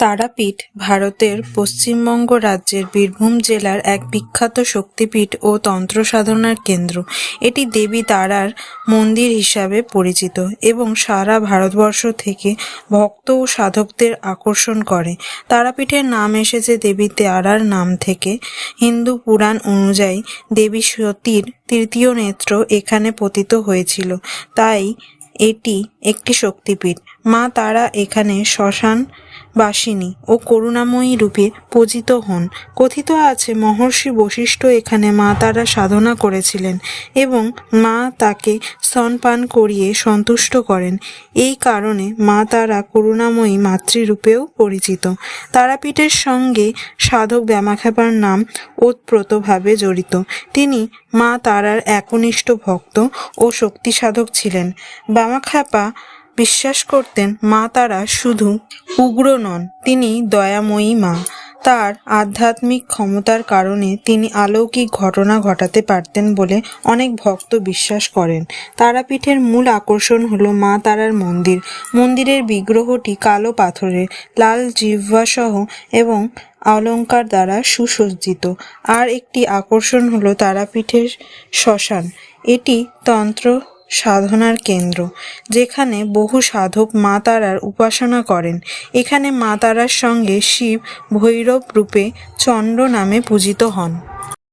তারাপীঠ ভারতের পশ্চিমবঙ্গ রাজ্যের বীরভূম জেলার এক বিখ্যাত শক্তিপীঠ ও তন্ত্র সাধনার কেন্দ্র। এটি দেবী তারার মন্দির হিসাবে পরিচিত এবং সারা ভারতবর্ষ থেকে ভক্ত ও সাধকদের আকর্ষণ করে। তারাপীঠের নাম এসেছে দেবী তারার নাম থেকে। হিন্দু পুরাণ অনুযায়ী দেবী সতীর তৃতীয় নেত্র এখানে পতিত হয়েছিল, তাই এটি একটি শক্তিপীঠ। মা তারা এখানে শ্মশান বাসিনী ও করুণাময়ী রূপে পূজিত হন। কথিত আছে মহর্ষি বশিষ্ঠ এখানে মা তারা সাধনা করেছিলেন এবং মা তাকে স্তনপান করিয়ে সন্তুষ্ট করেন। এই কারণে মা তারা করুণাময়ী মাতৃরূপেও পরিচিত। তারাপীঠের সঙ্গে সাধক বামাখ্যাপার নাম ওতপ্রোতভাবে জড়িত। তিনি মা তারার একনিষ্ঠ ভক্ত ও শক্তি সাধক ছিলেন। বামাখ্যাপা বিশ্বাস করতেন মা তারা শুধু উগ্র নন, তিনি দয়াময়ী মা। তার আধ্যাত্মিক ক্ষমতার কারণে তিনি অলৌকিক ঘটনা ঘটাতে পারতেন বলে অনেক ভক্ত বিশ্বাস করেন। তারাপীঠের মূল আকর্ষণ হলো মা তারার মন্দির। মন্দিরের বিগ্রহটি কালো পাথরের, লাল জিহ্বাসহ এবং অলঙ্কার দ্বারা সুসজ্জিত। আর একটি আকর্ষণ হলো তারাপীঠের শ্মশান। এটি তন্ত্র সাধনার কেন্দ্র, যেখানে বহু সাধক মা তারার উপাসনা করেন। এখানে মা তারার সঙ্গে শিব ভৈরব রূপে চণ্ড নামে পূজিত হন।